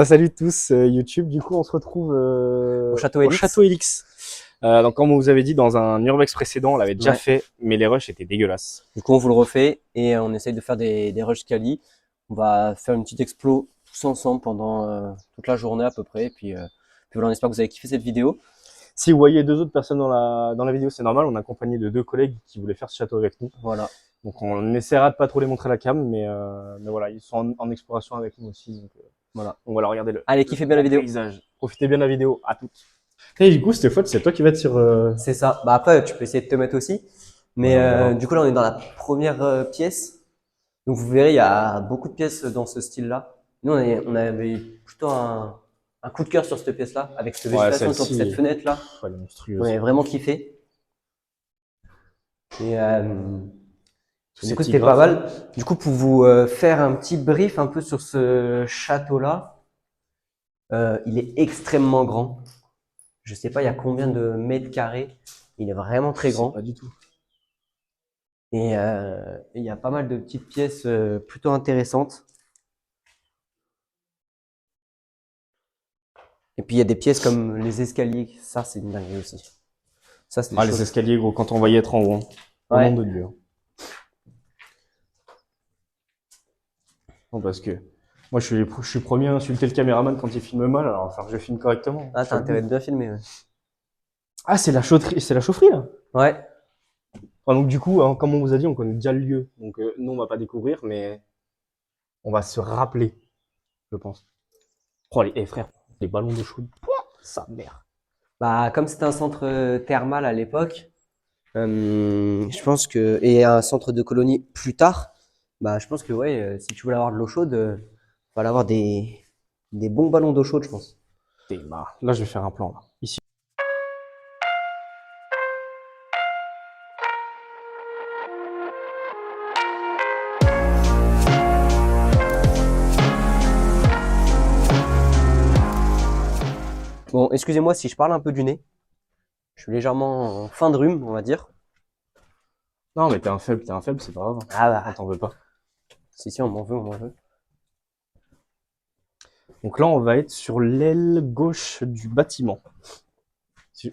Salut tous YouTube, du coup on se retrouve Au Château Helix. Château Helix. Donc comme on vous avait dit dans un Urbex précédent, on l'avait déjà fait, mais les rushs étaient dégueulasses. Du coup, on vous le refait et on essaye de faire des rushs quali. On va faire une petite explo tous ensemble pendant toute la journée à peu près. Puis voilà, on espère que vous avez kiffé cette vidéo. Si vous voyez deux autres personnes dans la vidéo, c'est normal, on est accompagné de deux collègues qui voulaient faire ce château avec nous. Voilà. Donc on essaiera de pas trop les montrer à la cam, mais voilà, ils sont en exploration avec nous aussi. Donc, Voilà. On va leur regarder le Allez, kiffez bien la vidéo. paysage. Profitez bien de la vidéo, à toutes. Et du coup, cette fois, c'est toi qui vas être sur... C'est ça. Bah après, tu peux essayer de te mettre aussi. Mais Ouais, du coup, là, on est dans la première pièce. Donc vous verrez, il y a beaucoup de pièces dans ce style-là. Nous, on avait plutôt un coup de cœur sur cette pièce-là, avec cette végétation autour de cette fenêtre-là. Ouais, elle est monstrueuse. On avait vraiment kiffé. Et du coup, c'était pas mal. Du coup, pour vous faire un petit brief un peu sur ce château-là, il est extrêmement grand. Je sais pas, il y a combien de mètres carrés. Il est vraiment très grand. Pas du tout. Et il y a pas mal de petites pièces plutôt intéressantes. Et puis il y a des pièces comme les escaliers. Ça, c'est une dinguerie aussi. Ça, c'est les escaliers, gros, quand on va y être en haut. Au nom de Dieu. Non, parce que moi, je suis premier à insulter le caméraman quand il filme mal, alors enfin, je filme correctement. Ah, t'as intérêt de bien filmer. Ouais. Ah, c'est la chaufferie, là? Ouais. Enfin, donc, du coup, hein, comme on vous a dit, on connaît déjà le lieu. Donc, nous, on va pas découvrir, mais on va se rappeler, je pense. Oh, frère, les ballons d'eau chaude. Ça merde. Bah, comme c'était un centre thermal à l'époque, je pense que, et un centre de colonie plus tard, bah, je pense que, ouais, si tu voulais avoir de l'eau chaude, fallait avoir des bons ballons d'eau chaude, je pense. Là, je vais faire un plan, là. Ici. Bon, excusez-moi si je parle un peu du nez. Je suis légèrement en fin de rhume, on va dire. Non, mais t'es un faible, c'est pas grave. Ah bah. On t'en veut pas. Si, on m'en veut, on m'en veut. Donc là, on va être sur l'aile gauche du bâtiment.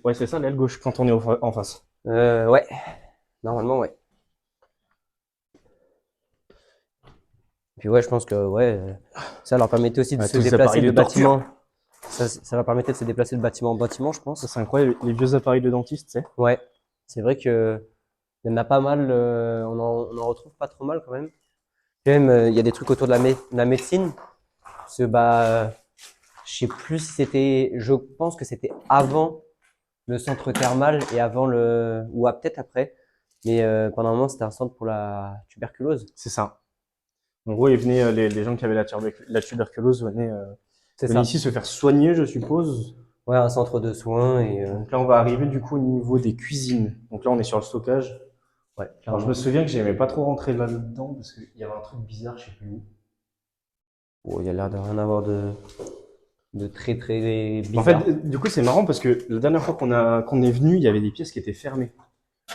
Ouais, c'est ça, l'aile gauche, quand on est en face. Ouais. Normalement, ouais. Puis ouais, je pense que ouais, ça leur permettait aussi de se déplacer de bâtiment. Ça leur permettait de se déplacer de bâtiment en bâtiment, je pense. Ça, c'est incroyable, les vieux appareils de dentiste, tu sais. Ouais. C'est vrai que il y en a pas mal, on en retrouve pas trop mal quand même. Puis même, il y a des trucs autour de la médecine. Parce que bah, je sais plus si c'était, je pense que c'était avant le centre thermal et avant ou peut-être après. Mais pendant un moment, c'était un centre pour la tuberculose. C'est ça. En gros, ils venaient, les gens qui avaient la tuberculose venaient ici se faire soigner, je suppose. Ouais, un centre de soins. Et donc là, on va arriver du coup au niveau des cuisines. Donc là, on est sur le stockage. Ouais. Alors, je me souviens que j'aimais pas trop rentrer là-dedans parce qu'il y avait un truc bizarre, je sais plus où. Oh, il y a l'air de rien avoir de très très bizarre. En fait, du coup, c'est marrant parce que la dernière fois qu'on est venu, il y avait des pièces qui étaient fermées.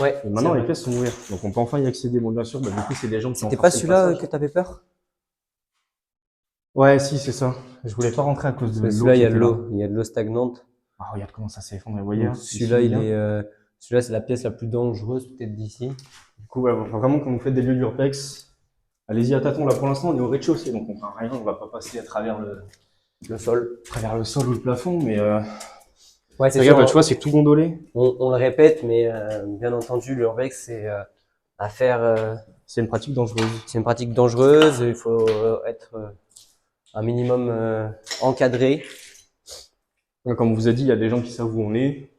Ouais. Et maintenant, les pièces sont ouvertes. Donc, on peut enfin y accéder. Bon, bien sûr, bah, du coup, c'est des gens qui ont. C'était pas celui-là que t'avais peur? Ouais, si, c'est ça. Je voulais pas rentrer à cause de l'eau. Celui-là, il y a de l'eau. Il y a de l'eau stagnante. Ah, regarde comment ça s'est effondré. Vous voyez, celui-là, celui-là, c'est la pièce la plus dangereuse peut-être d'ici. Du coup, ouais, vraiment, quand vous faites des lieux d'urbex, allez-y à tâtons. Là, pour l'instant, on est au rez-de-chaussée, donc on ne fera rien. On va pas passer à travers le sol. À travers le sol ou le plafond, mais ouais, c'est regarde, sûr. Tu vois, c'est tout gondolé. On le répète, mais bien entendu, l'urbex, c'est à faire. C'est une pratique dangereuse. C'est une pratique dangereuse. Il faut être un minimum encadré. Comme on vous a dit, il y a des gens qui savent où on est.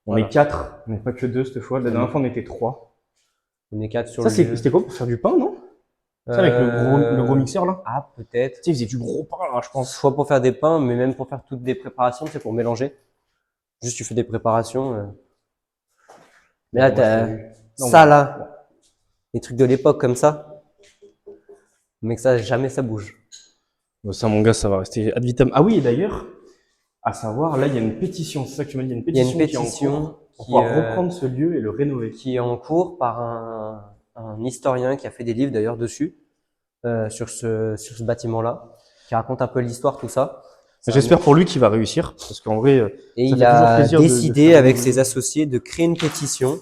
On est 4, on n'est pas que 2 cette fois. La dernière fois, on était 3. On est 4 sur ça, le lieu. C'était quoi pour faire du pain, non? Ça, avec le gros mixeur, là? Ah, peut-être. Tu sais, ils faisaient du gros pain, là, je pense. Soit pour faire des pains, mais même pour faire toutes des préparations, c'est pour mélanger. Juste, tu fais des préparations. Mais là, t'as ça, là. Les trucs de l'époque comme ça. Mais que ça, jamais ça bouge. Bon, ça, mon gars, ça va rester ad vitam. Ah oui, et d'ailleurs, à savoir, là, il y a une pétition. C'est ça que tu m'as dit, il y a une pétition, qui est en cours pour pouvoir reprendre ce lieu et le rénover. Qui est en cours par un historien qui a fait des livres d'ailleurs dessus, sur ce bâtiment-là, qui raconte un peu l'histoire, tout ça. J'espère pour lui qu'il va réussir, parce qu'en vrai, Et ça il fait toujours a plaisir de décidé faire avec des- ses associés de créer une pétition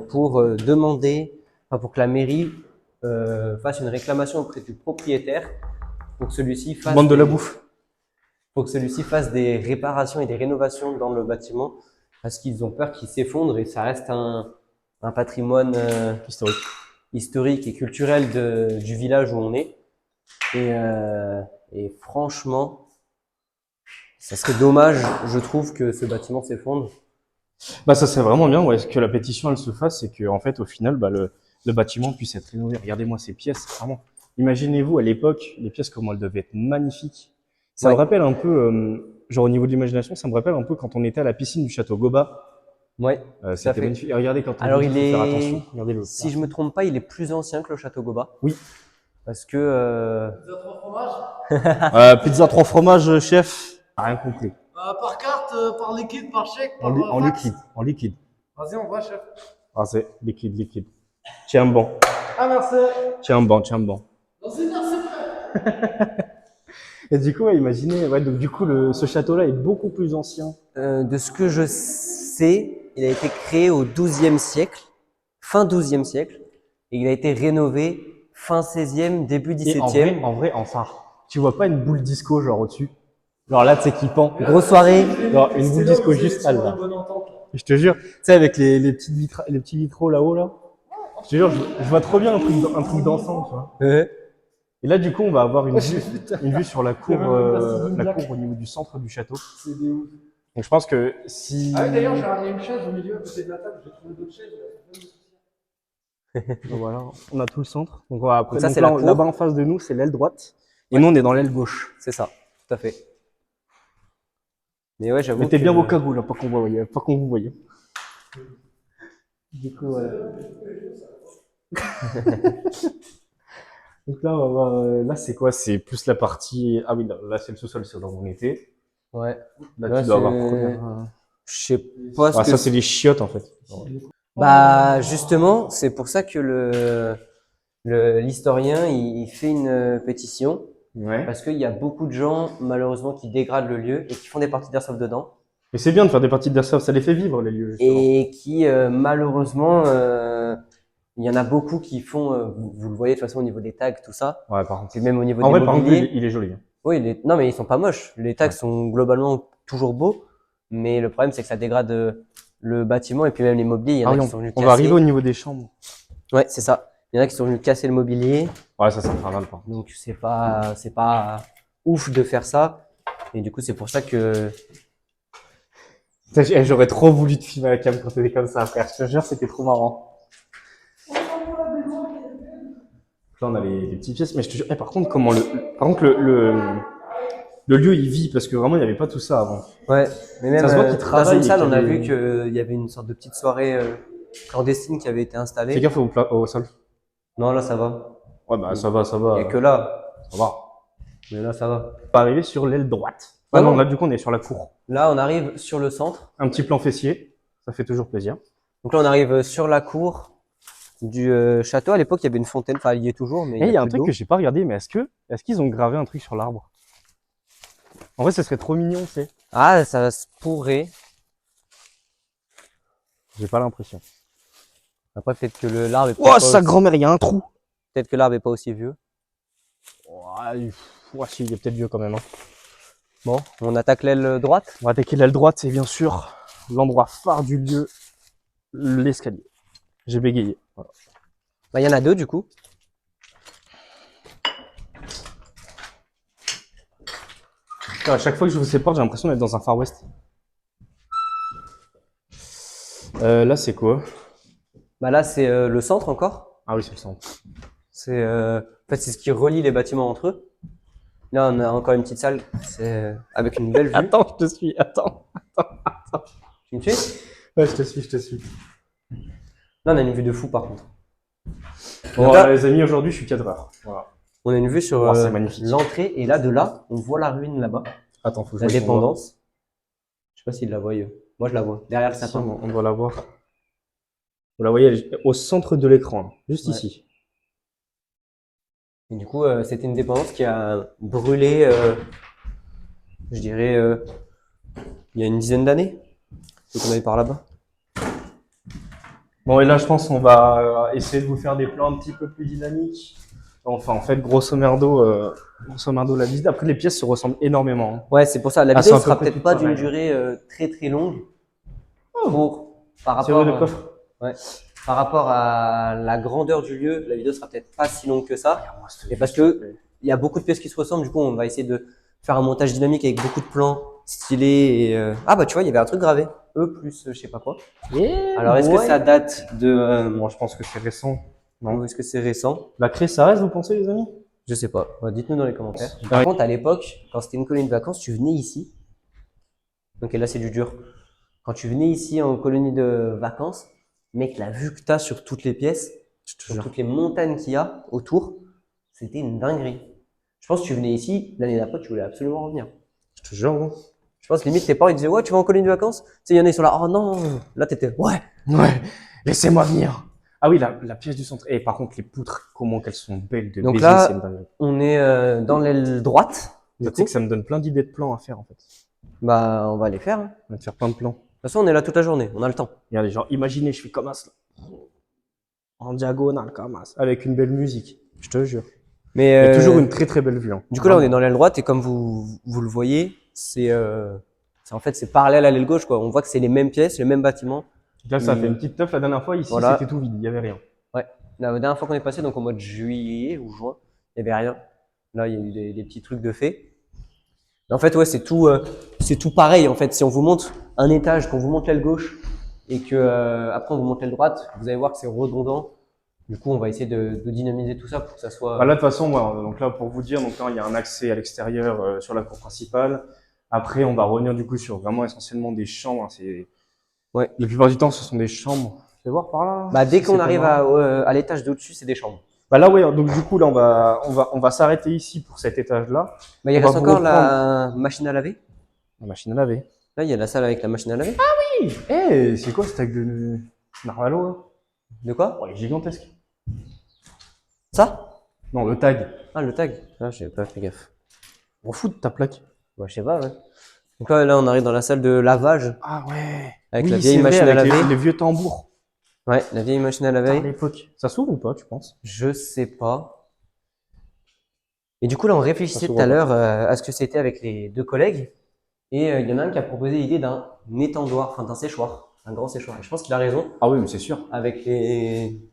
pour demander, enfin pour que la mairie fasse une réclamation auprès du propriétaire pour que celui-ci fasse bande de la bouffe. des réparations et des rénovations dans le bâtiment parce qu'ils ont peur qu'il s'effondre et ça reste un patrimoine Historique. historique et culturel du village où on est. Et franchement, ça serait dommage, je trouve, que ce bâtiment s'effondre. Bah, ça serait vraiment bien, ouais, que la pétition, elle se fasse et que, en fait, au final, bah, le bâtiment puisse être rénové. Regardez-moi ces pièces, vraiment. Imaginez-vous, à l'époque, les pièces, comment elles devaient être magnifiques. Ça me Ouais, rappelle un peu, genre, au niveau de l'imagination, ça me rappelle un peu quand on était à la piscine du château Goba. ouais, tout à C'était fait. magnifique. Et regardez, quand on vous Alors dit il qu'il faut faire est, attention, regardez le si je me plafond. trompe pas, il est plus ancien que le château Goba Oui. parce que Pizza 3 fromages, chef. Rien compris. Par carte, par liquide, par chèque, En, par en fax. liquide, en liquide. Vas-y, on va, chef. Ah, c'est liquide, liquide. Tiens bon, Ah, merci. tiens bon, tiens bon. Vas-y, merci, frère. Et du coup, ouais, imaginez, ouais, donc du coup, ce château-là est beaucoup plus ancien. de ce que je sais, il a été créé au XIIe siècle, fin XIIe siècle, et il a été rénové fin XVIe, début Et XVIIe. en vrai, en phare, tu vois pas une boule disco genre au-dessus? Genre là, tu sais, qui pend. Grosse soirée. Genre une boule C'est là où disco vous allez juste sur là. une bonne entente. Je te jure, tu sais, avec les petits vitraux là-haut, là. Je te jure, je vois trop bien un truc dansant, tu vois. Et là, du coup, on va avoir une vue sur la cour au niveau du centre du château. C'est des ouf. Donc je pense que si... Ah oui, d'ailleurs, j'ai ramené une chaise au milieu à côté de la table. J'ai trouvé d'autres chaises. Donc voilà, on a tout le centre. Donc voilà, après, Donc ça, donc c'est là, la cour. là-bas en face de nous, c'est l'aile droite. Et Ouais. nous, on est dans l'aile gauche. C'est ça, tout à fait. Mais ouais, j'avoue Mettez que bien vos cagoules, hein, pas qu'on vous voyait. Du coup, voilà. Donc là, on va voir, là, c'est quoi? C'est plus la partie. Ah oui, là, c'est le sous-sol, c'est là où on était. ouais. Là, Là, tu dois avoir c'est- première. Je sais pas ce Ah, que ça, c'est des chiottes, en fait. Bah justement, c'est pour ça que l'historien il fait une pétition Ouais. parce qu'il y a beaucoup de gens malheureusement qui dégradent le lieu et qui font des parties d'airsoft dedans Mais c'est bien de faire des parties d'airsoft, ça les fait vivre, les lieux, justement. et qui malheureusement il y en a beaucoup qui font vous le voyez de toute façon au niveau des tags tout ça Ouais, par contre. et même au niveau En des vrai, par contre, lui, mobiliers. il est joli. Oui, non mais ils sont pas moches. Les tags Ouais. sont globalement toujours beaux, mais le problème c'est que ça dégrade le bâtiment et puis même les mobiliers, il y en Ah a oui, qui sont venus on va arriver casser. au niveau des chambres. Ouais, c'est ça. Il y en a qui sont venus casser le mobilier. Ouais, ça, c'est infernal, par contre. Donc c'est pas ouf de faire ça. Et du coup, c'est pour ça que J'aurais trop voulu te filmer à la cam quand t'étais comme ça, frère. Je te jure, c'était trop marrant. Là, on a les petites pièces, mais je te jure, par contre, par contre, le lieu, il vit, parce que vraiment, il n'y avait pas tout ça avant. ouais, mais même Ça se voit qu'ils dans travaillent une et salle, on qu'il y a avait- vu qu'il y avait une sorte de petite soirée clandestine qui avait été Fais installée. gaffe au sol. Non, là ça va. Ouais, bah, ça va, ça Il y a va. que là, Ça va. mais là ça va. On va arriver sur l'aile droite. Non, Ah non, non. là, du coup, on est sur la cour. Là, on arrive sur le centre. Un petit plan fessier. Ça fait toujours plaisir. Donc là, on arrive sur la cour du château. À l'époque, il y avait une fontaine, enfin, il y est toujours, mais Et il y a un plus truc d'eau. que j'ai pas regardé, mais est-ce qu'ils ont gravé un truc sur l'arbre? En vrai, ce serait trop mignon, tu sais. Ah, ça se pourrait. J'ai pas l'impression. Après, peut-être que l'arbre est Oh, peut-être sa pas grand-mère, il y a un trou. peut-être que l'arbre est pas aussi vieux. Ouais, si, il est peut-être vieux quand même. Hein. Bon, on attaque l'aile droite. On va attaquer l'aile droite, c'est bien sûr l'endroit phare du lieu, l'escalier. J'ai bégayé. Voilà. Bah, il y en a deux du coup. Putain, à chaque fois que je vous sépare, j'ai l'impression d'être dans un Far West. Là, c'est quoi? Bah là, c'est le centre encore. Ah oui, c'est le centre. C'est en fait c'est ce qui relie les bâtiments entre eux. Là, on a encore une petite salle, c'est avec une belle vue. Attends, je te suis, attends. Tu me suis? Ouais, je te suis, je te suis. Là, on a une vue de fou par contre. Bon, Donc là, les amis, aujourd'hui, je suis 4 heures. Voilà. on a une vue sur Oh, c'est magnifique. l'entrée et là, de là, on voit la ruine là-bas, Attends, faut que je la voie si on voit. dépendance. Je sais pas s'ils la voient. Moi, je la vois derrière le Si, sapin. on doit la voir. Vous la voyez, elle est au centre de l'écran, juste Ouais. ici. Et du coup, c'était une dépendance qui a brûlé, je dirais, il y a une dizaine d'années. C'est qu'on avait par là-bas. Bon, et là, je pense qu'on va essayer de vous faire des plans un petit peu plus dynamiques. Enfin, en fait, grosso merdo, la visite. Après, les pièces se ressemblent énormément, hein. Ouais, c'est pour ça. La Ah, vidéo c'est à peu sera près peut-être tout pas d'une pareil. durée très très longue par Tirez rapport, le coffre. ouais, par rapport à la grandeur du lieu. La vidéo sera peut-être pas si longue que ça. Regarde-moi cette Et vue, parce s'il te que plaît. il y a beaucoup de pièces qui se ressemblent. Du coup, on va essayer de faire un montage dynamique avec beaucoup de plans stylés. Et, ah bah tu vois, il y avait un truc gravé. E plus je sais pas quoi. Alors est-ce que ça date de Moi, je pense que c'est récent. Non. ou est-ce que c'est récent? La crise, ça reste, vous pensez, les amis? Je sais pas. Dites-nous dans les commentaires. Ouais. Par contre, à l'époque, quand c'était une colonie de vacances, tu venais ici. Donc là, c'est du dur. Quand tu venais ici en colonie de vacances, mec, la vue que tu as sur toutes les pièces, sur toutes les montagnes qu'il y a autour, c'était une dinguerie. Je pense que tu venais ici, l'année d'après, tu voulais absolument revenir. Je te jure, gros. Je pense limite tes parents ils disaient ouais, tu vas en colonie de vacances? Tu sais, il y en a ils sont là, oh non. Là, t'étais ouais. Ouais, laissez-moi venir. Ah oui, la pièce du centre. Et par contre, les poutres, comment qu'elles sont belles de Donc baiser, là, c'est une dinguerie. On est dans l'aile droite. Du Tu sais coup, que ça me donne plein d'idées de plans à faire, en fait. bah, on va les faire, hein. De On va te faire plein de plans. toute façon, on est là toute la journée, on a le temps. Regardez, genre, imaginez, je fais comme ça, là. En diagonale, comme ça. Avec une belle musique. Je te jure. Mais Il y a toujours une très très belle vue, hein. du coup, là, on est Vraiment. dans l'aile droite et comme vous le voyez, en fait, c'est parallèle à l'aile gauche, quoi. On voit que c'est les mêmes pièces, les mêmes bâtiments. Là, ça fait une petite teuf la dernière fois. Ici, Voilà. c'était tout vide, il n'y avait rien. Ouais. La dernière fois qu'on est passé, donc au mois de juillet ou juin, il n'y avait rien. Là, il y a eu des petits trucs de fait. Mais en fait, ouais, c'est tout pareil. En fait, si on vous montre un étage, qu'on vous montre l'aile gauche et que après on vous montre l'aile droite, vous allez voir que c'est redondant. Du coup, on va essayer de dynamiser tout ça pour que ça soit. Bah là, de toute façon, ouais, donc là, pour vous dire, donc là, il y a un accès à l'extérieur sur la cour principale. Après, on va revenir du coup sur vraiment essentiellement des chambres, hein. Ouais. La plupart du temps, ce sont des chambres. Je vais voir par là. Bah, dès Si qu'on c'est arrive pas mal. à l'étage d'au-dessus, c'est des chambres. Bah là, ouais, donc du coup, là, on va s'arrêter ici pour cet étage-là. Bah, il On va reste vous encore reprendre. la machine à laver. La machine à laver. Là, il y a la salle avec la machine à laver. Oui. Eh, c'est quoi ce tag de Narvalo, là? De quoi? Oh, il est gigantesque. Ça? Non, le tag. Ah, le tag. Ah, j'ai pas fait gaffe. On fout de ta plaque. Bah, je sais pas, ouais. Donc là, on arrive dans la salle de lavage Ah ouais. avec Oui, la vieille c'est vrai, machine à avec laver. les vieux tambours. Ouais, la vieille machine à À laver. l'époque. Ça s'ouvre ou pas, tu penses? Je sais pas. Et du coup, là, on réfléchissait Ça tout à s'ouvre l'heure à ce que c'était avec les deux collègues. Et il y en a un qui a proposé l'idée d'un étendoir, enfin d'un séchoir, un grand séchoir. Et je pense qu'il a raison Ah oui, mais c'est sûr. avec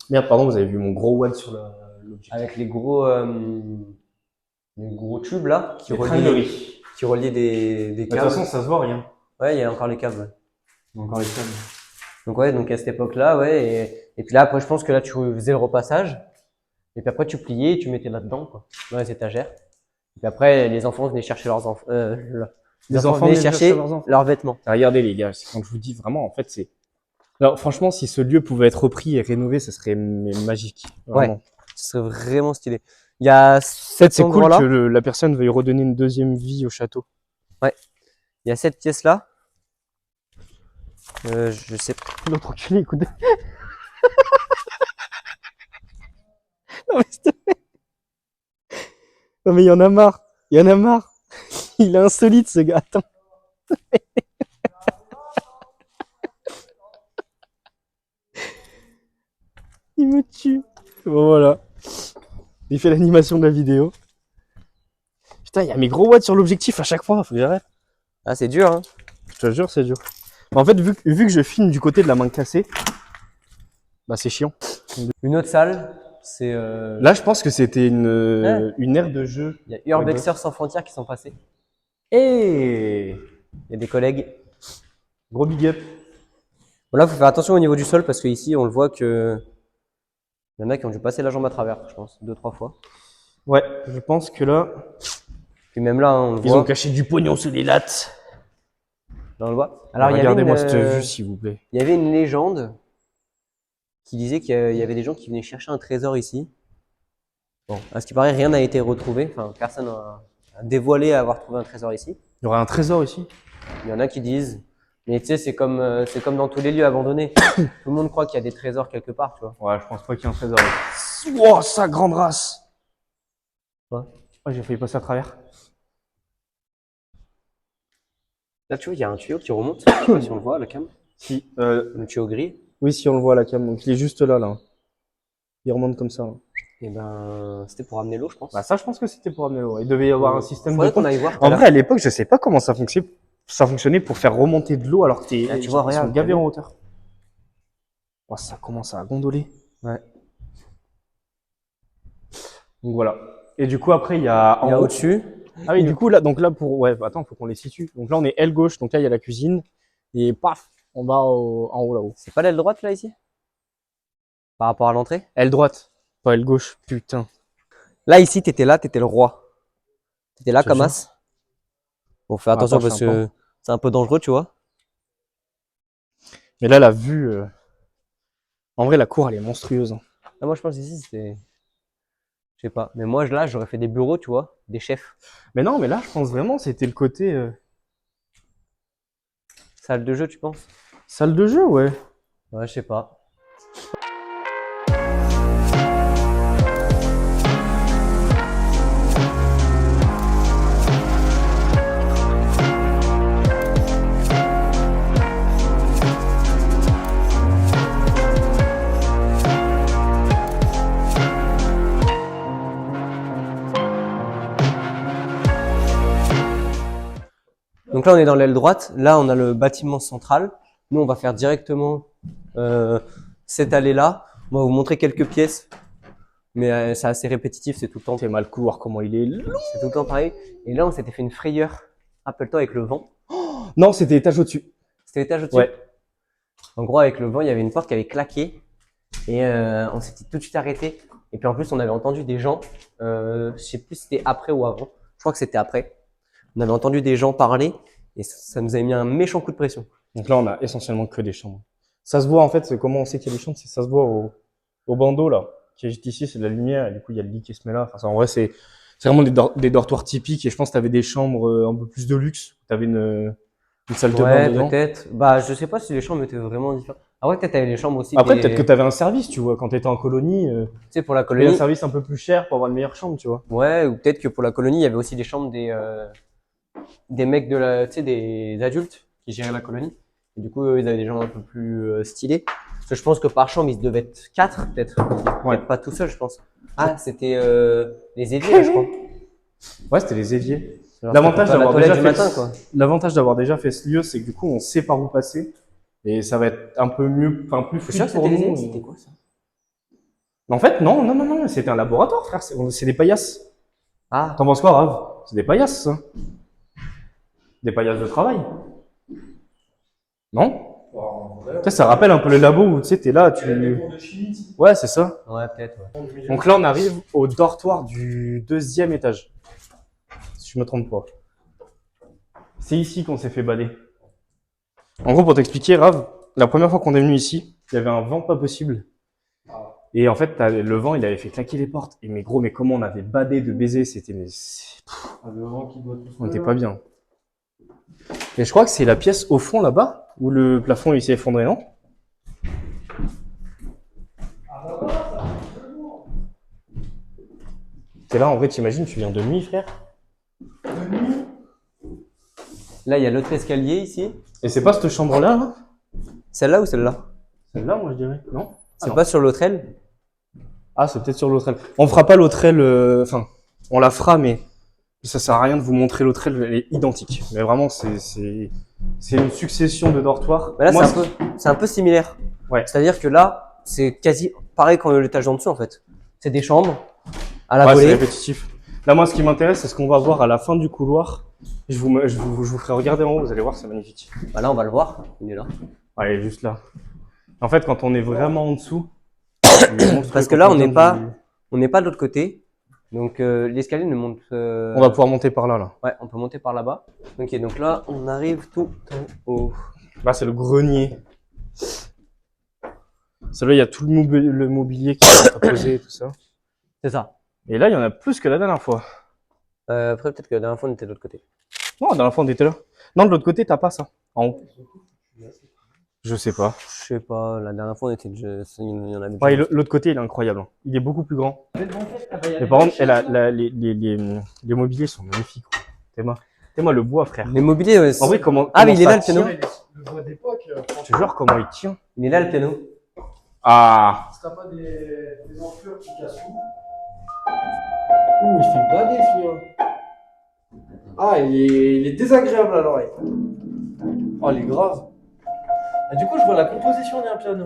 Merde, pardon, vous avez vu mon gros wad sur l'objectif. les gros tubes là Les tringleries. qui relient des De toute câbles. façon, ça se voit rien. Ouais, il y a encore les câbles. Ouais. Encore les câbles. Donc ouais, donc à cette époque-là, ouais. Et puis là, après, je pense que là, tu faisais le repassage. Et puis après, tu pliais et tu mettais là-dedans, quoi, dans les étagères. Et puis après, les enfants venaient chercher leurs enfants. Les enfants venaient chercher leurs enfants. leurs vêtements. Ah, regardez les gars, quand je vous dis vraiment, en fait, c'est. Alors franchement, si ce lieu pouvait être repris et rénové, ça serait magique. Vraiment. Ce serait vraiment stylé. Il y a C'est cet cool endroit-là. que la personne veuille redonner une deuxième vie au château. Il y a cette pièce-là. Je sais pas. L'autre enculé, écoute. Non mais s'il te plaît. Non mais il y en a marre. Il y en a marre. Il est insolite ce gars. Attends. Il me tue. Bon voilà. Il fait l'animation de la vidéo. Putain, il y a mes gros watts sur l'objectif à chaque fois. Faut que j'arrête. Ah, c'est dur, hein. Je te jure, c'est dur. En fait, vu que je filme du côté de la main cassée, bah c'est chiant. Une autre salle, c'est. Là, je pense que c'était une aire de jeu. Il y a Urbexers sans frontières qui sont passés. Et Il y a des collègues. gros big up. Bon, là, faut faire attention au niveau du sol parce qu'ici, on le voit que. Il y en a qui ont dû passer la jambe à travers, je pense, 2-3 fois. Ouais, je pense que là, Puis même là, on le ils voit. ont caché du pognon sous les lattes. Là, on le voit. Alors, regardez-moi cette vue, s'il vous plaît. il y avait une légende qui disait qu'il y avait des gens qui venaient chercher un trésor ici. Bon, à ce qui paraît, rien n'a été retrouvé. Enfin, personne n'a dévoilé avoir trouvé un trésor ici. Il y aurait un trésor ici. Il y en a qui disent, mais tu sais, c'est comme dans tous les lieux abandonnés. Tout le monde croit qu'il y a des trésors quelque part, tu vois. Ouais, je pense pas qu'il y ait un trésor. Wow, sa grande race. Ouais. Oh, j'ai failli passer à travers. Là, tu vois, il y a un tuyau qui remonte. Je sais pas si on le voit à la cam. Si, Le tuyau gris. oui, si on le voit à la cam, donc il est juste là, là. Il remonte comme ça. Là. Et ben, c'était pour amener l'eau, je pense. Bah ça, je pense que c'était pour amener l'eau. Il devait y avoir un système de Faudrait qu'on pompe. aille voir. tout En à l'heure. vrai, à l'époque, je sais pas comment ça fonctionnait pour faire remonter de l'eau alors que t'es, Ah, tu vois, ils sont regarde, gavés t'as en vu hauteur. Oh, ça commence à gondoler. Ouais. Donc voilà. Et du coup, après, il y a Il y a en haut. au-dessus. Ah oui, du coup, là, donc là, ouais, attends, faut qu'on les situe. Donc là, on est aile gauche, donc là, il y a la cuisine. Et paf, on va en haut là-haut. C'est pas l'aile droite, là, ici? Par rapport à l'entrée? Aile droite, pas aile gauche, putain. Là, ici, t'étais là, t'étais le roi. T'étais là, Je te comme jure. as. Bon, fais attention Attends, je parce fais un que c'est un peu dangereux, tu vois. Mais là, la vue, en vrai, la cour, elle est monstrueuse. Hein. Là, moi, je pense ici, c'était. Je sais pas. Mais moi, là, j'aurais fait des bureaux, tu vois, des chefs. Mais non, mais là, je pense vraiment, c'était le côté Salle de jeu, tu penses? salle de jeu, ouais. Ouais, je sais pas. Donc là, on est dans l'aile droite. Là, on a le bâtiment central. Nous, on va faire directement cette allée-là. On va vous montrer quelques pièces, mais c'est assez répétitif, c'est tout le temps. T'es mal couloir, comment il est long. C'est tout le temps pareil. Et là, on s'était fait une frayeur, rappelle-toi, avec le vent. Non, c'était étage au-dessus. C'était l'étage au-dessus. Ouais. En gros, avec le vent, il y avait une porte qui avait claqué. Et on s'était tout de suite arrêté. Et puis en plus, on avait entendu des gens, je sais plus si c'était après ou avant. Je crois que c'était après. On avait entendu des gens parler et ça nous avait mis un méchant coup de pression. Donc là, on a essentiellement que des chambres. Ça se voit, en fait, c'est comment on sait qu'il y a des chambres, c'est ça se voit au bandeau, là, qui est juste ici, c'est de la lumière, et du coup, il y a le lit qui se met là. Enfin, en vrai, c'est vraiment des dortoirs typiques, et je pense que t'avais des chambres un peu plus de luxe. T'avais une salle de bain Ouais, dedans. peut-être. Bah, je sais pas si les chambres étaient vraiment différentes. Ah ouais, peut-être t'avais les chambres aussi Après, des... peut-être que t'avais un service, tu vois, quand t'étais en colonie, Tu sais, pour la t'avais un colonie. service un peu plus cher pour avoir une meilleure chambre, tu vois. Ouais, ou peut-être que pour la colonie, il y avait aussi des chambres des mecs de la, tu sais, des adultes qui géraient la colonie. Et du coup, ils avaient des chambres un peu plus stylées. Parce que je pense que par chambre, ils devaient être 4, peut-être. Ouais. Peut-être pas tout seul, je pense. Ah, c'était les éviers, je crois. Ouais, c'était les éviers. Genre, L'avantage c'était pour faire la d'avoir toilette déjà du fait matin, quoi. l'avantage d'avoir déjà fait ce lieu, c'est que du coup, on sait par où passer. Et ça va être un peu mieux, enfin, plus C'est sûr fluide que pour c'était les nous. éviers? C'était quoi, ça? En fait, non, c'était un laboratoire, frère. C'est des paillasses. Ah, T'en penses quoi, Rav? C'est des paillasses, ça. Des paillasses de travail. Non? Tu sais, ça rappelle un peu les labos où tu sais, t'es là, tu. Ouais, c'est ça. ouais, peut-être, ouais. Donc là, on arrive au dortoir du 2e étage. Si je me trompe pas. C'est ici qu'on s'est fait balader. En gros, pour t'expliquer, Rav, la première fois qu'on est venu ici, il y avait un vent pas possible. Et en fait, le vent, il avait fait claquer les portes. Et mais gros, mais comment on avait badé de baiser, c'était. On était pas bien. Mais je crois que c'est la pièce au fond là-bas, où le plafond il s'est effondré, non? T'es là, en vrai, t'imagines, tu viens de nuit, frère. Là, il y a l'autre escalier ici. Et c'est pas cette chambre-là, là? Celle-là ou celle-là? Celle-là, moi, je dirais. Non? C'est non. pas sur l'autre aile? Ah, c'est peut-être sur l'autre aile. On fera pas l'autre aile, enfin, on la fera, mais ça sert à rien de vous montrer l'autre aile, elle est identique. Mais vraiment, c'est une succession de dortoirs. Mais là, Moi, c'est un peu similaire. Ouais. C'est-à-dire que là, c'est quasi pareil qu'en l'étage en dessous, en fait. C'est des chambres à la ouais, c'est volée. répétitif. Là, moi, ce qui m'intéresse, c'est ce qu'on va voir à la fin du couloir. Je vous ferai regarder en haut, vous allez voir, c'est magnifique. Bah là, on va le voir. Il est là. Ouais, il est juste là. En fait, quand on est vraiment en dessous, Parce que là, on n'est pas de l'autre côté. Donc, l'escalier ne monte. On va pouvoir monter par là, là. Ouais, on peut monter par là-bas. Ok, donc là, on arrive tout en haut. Là, c'est le grenier. Celui-là, il y a tout le mobilier qui est à poser et tout ça. C'est ça. Et là, il y en a plus que la dernière fois. Après, peut-être que la dernière fois, on était de l'autre côté. Non, la dernière fois, on était là. Non, de l'autre côté, t'as pas ça. En haut. Je sais pas. Je sais pas, la dernière fois, on était déjà, il y en avait Ouais, et déjà. l'autre côté, il est incroyable. Hein. Il est beaucoup plus grand. Mais Mais par contre, les mobiliers sont magnifiques. T'es moi le bois, frère. Les mobiliers, ouais. En vrai, comment Ah, mais il est ça là, le piano. tient, le bois d'époque, je te jure comment il tient. Il est là, le piano. Ah, si t'as pas des enflures qui cassent tout. Ouh, il fait blader celui-là. Ah, il est désagréable à l'oreille. Oh, il est grave. Et du coup, je vois la composition d'un piano.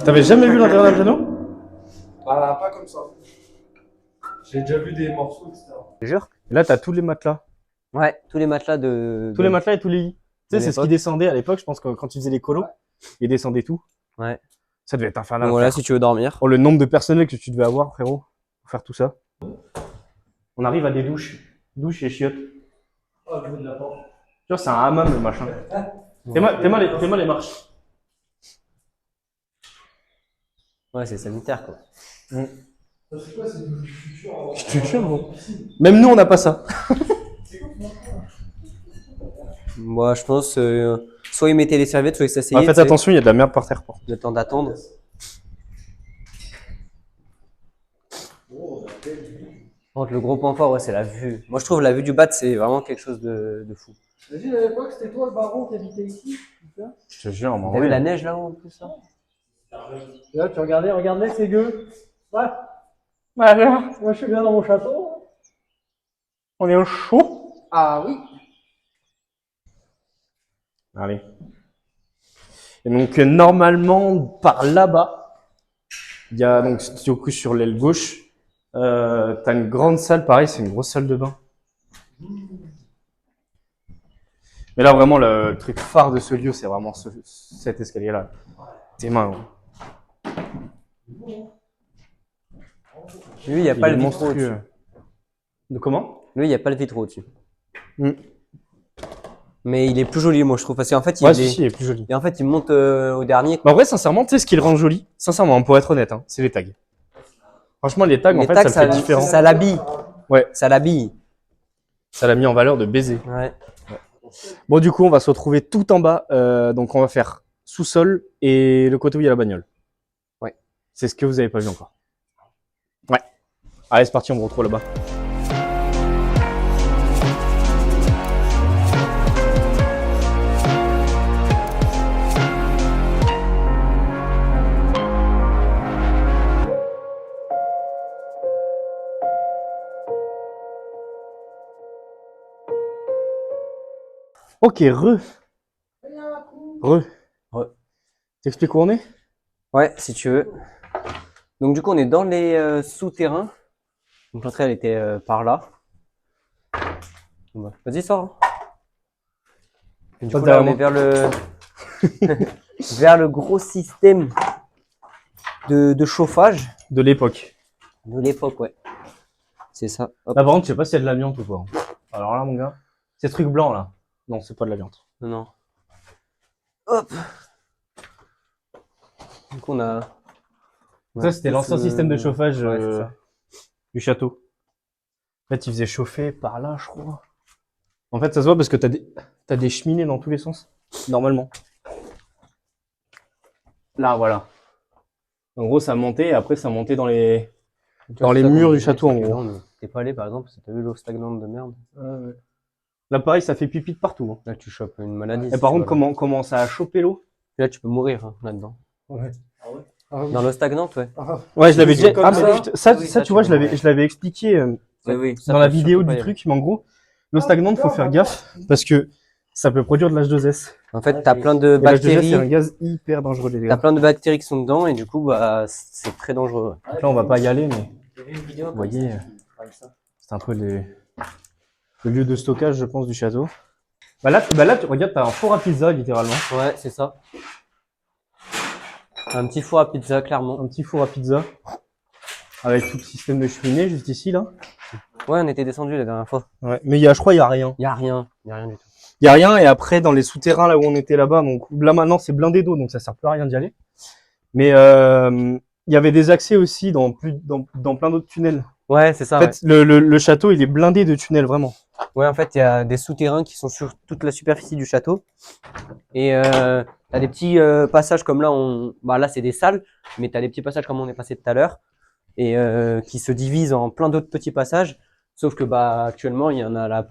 t'avais jamais vu l'intérieur d'un piano? Ah, pas comme ça. J'ai déjà vu des morceaux, etc. Je te jure. Et là, t'as tous les matelas. Ouais, tous les matelas de. Tous les matelas et tous les lits. Tu sais, De c'est ce qui l'époque. descendait à l'époque, je pense, que quand tu faisais les colos, ils descendaient tout. Ouais. Ça devait être infernal. Donc voilà, frère. si tu veux dormir. Oh, le nombre de personnels que tu devais avoir, frérot, pour faire tout ça. On arrive à des douches. Douches et chiottes. Oh, le bout de la porte. Tu vois, c'est un hammam, le machin. Fais-moi les marches. Ouais, c'est sanitaire, quoi. Ça, c'est quoi, c'est du futur? Je te jure, gros. Même nous, on n'a pas ça. Moi, je pense, soit ils mettaient les serviettes, soit ils s'asseyaient. Faites tu sais, attention, il y a de la merde par terre. Le temps d'attendre. Par contre, le gros point fort, ouais, c'est la vue. Moi, je trouve la vue du bat, c'est vraiment quelque chose de fou. Vas-y, à l'époque, c'était toi le baron qui habitait ici. Je te jure, T'as vu la neige là en plus là? Et là, tu regardais ces gueux. Ouais, Bah alors, moi je suis bien dans mon château. on est au chaud. Ah oui. Allez. Et donc, normalement, par là-bas, il y a donc, du coup, sur l'aile gauche, t'as une grande salle, pareil, c'est une grosse salle de bain. Mais là, vraiment, le truc phare de ce lieu, c'est vraiment cet escalier-là. Tes mains. Gros. Lui, il n'y a pas Il le est vitraux monstrueux. au-dessus. De comment? Lui, il n'y a pas le vitraux au-dessus. Mm. Mais il est plus joli, moi, je trouve. Parce qu'en fait, Ouais, si, il est plus joli. et en fait, il monte au dernier. Mais en vrai, sincèrement, tu sais ce qui le rend joli? Sincèrement, pour être honnête, hein, c'est les tags. Franchement, les tags, en Les fait, tags, ça le fait différent. ça l'habille. Ouais. Ça l'habille. Ça l'a mis en valeur de baiser. Ouais. Bon, du coup, on va se retrouver tout en bas. Donc, on va faire sous-sol et le côté où il y a la bagnole. Ouais. C'est ce que vous avez pas vu encore. Ouais. Allez, c'est parti, on vous retrouve là-bas. Ok, Re. Re. T'expliques où on est? Ouais, si tu veux. Donc, du coup, on est dans les souterrains. Donc, l'entrée, elle était par là. Bon, vas-y, sors. Et du Passe coup, là, on derrière est vers le, vers le gros système de chauffage De l'époque. de l'époque, ouais. C'est ça. Hop. Là, par contre, je sais pas s'il y a de l'amiante ou pas. Alors là, mon gars, ces trucs blancs là. Non, c'est pas de l'amiante. Non, non. Hop. Du coup, on a. Ça, c'était l'ancien système de chauffage Ouais, c'est ça. du château. En fait, il faisait chauffer par là, je crois. En fait, ça se voit parce que t'as des cheminées dans tous les sens, normalement. Là, voilà. En gros, ça montait et après, ça montait dans les murs du château, en gros. Non, t'es pas allé, par exemple, parce que t'as vu l'eau stagnante de merde. Là, pareil, ça fait pipi de partout. Hein. Là, tu chopes une maladie. Et si par tu contre, vas là. comment ça a chopé l'eau? Là, tu peux mourir hein, là-dedans. Ouais. Dans l'eau stagnante, ouais. Ouais, je l'avais C'est déjà. comme Ah, ça. mais putain, ça, Oui, ça, ça, tu vois, tu je vois, l'avais expliqué Oui, dans la vidéo du truc, mais en gros, l'eau stagnante, faut faire gaffe parce que ça peut produire de l'H2S. En fait, t'as plein de Et l'H2S, c'est un bactéries. gaz hyper dangereux, les T'as gars. plein de bactéries qui sont dedans et du coup, bah, c'est très dangereux. Ouais. Donc là, on va pas y aller, mais Vous vous voyez, c'est un peu le lieu de stockage, je pense, du château. Bah là, tu regardes, t'as un four à pizza, littéralement. Ouais, c'est ça. Un petit four à pizza, clairement. Un petit four à pizza. Avec tout le système de cheminée, juste ici, là. Ouais, on était descendu la dernière fois. Ouais. Mais je crois, il y a rien. Y a rien du tout. Il y a rien, et après, dans les souterrains, là où on était là-bas, donc là, maintenant, c'est blindé d'eau, donc ça sert plus à rien d'y aller. Mais, il y avait des accès aussi dans plein d'autres tunnels. Ouais, c'est ça. En fait, le château, il est blindé de tunnels, vraiment. Ouais, en fait, il y a des souterrains qui sont sur toute la superficie du château. Et t'as T'as des petits passages comme là, bah là c'est des salles, mais t'as des petits passages comme on est passé tout à l'heure et qui se divisent en plein d'autres petits passages. Sauf que bah actuellement il y en a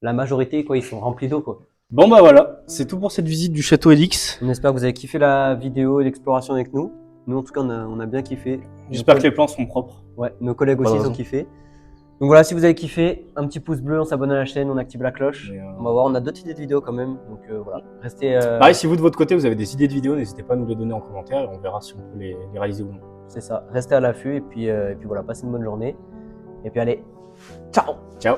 la majorité quoi, ils sont remplis d'eau quoi. Bon bah voilà, c'est tout pour cette visite du château Elix. On espère que vous avez kiffé la vidéo et l'exploration avec nous. Nous en tout cas on a bien kiffé. J'espère que les plans seront propres. Ouais, nos collègues aussi Voilà. ils ont kiffé. Donc voilà, si vous avez kiffé, un petit pouce bleu, on s'abonne à la chaîne, on active la cloche. On va voir, on a d'autres idées de vidéos quand même. Donc voilà, restez. Pareil, si vous de votre côté vous avez des idées de vidéos, n'hésitez pas à nous les donner en commentaire et on verra si on peut les réaliser ou non. C'est ça, restez à l'affût et puis voilà, passez une bonne journée. Et puis allez, ciao! Ciao.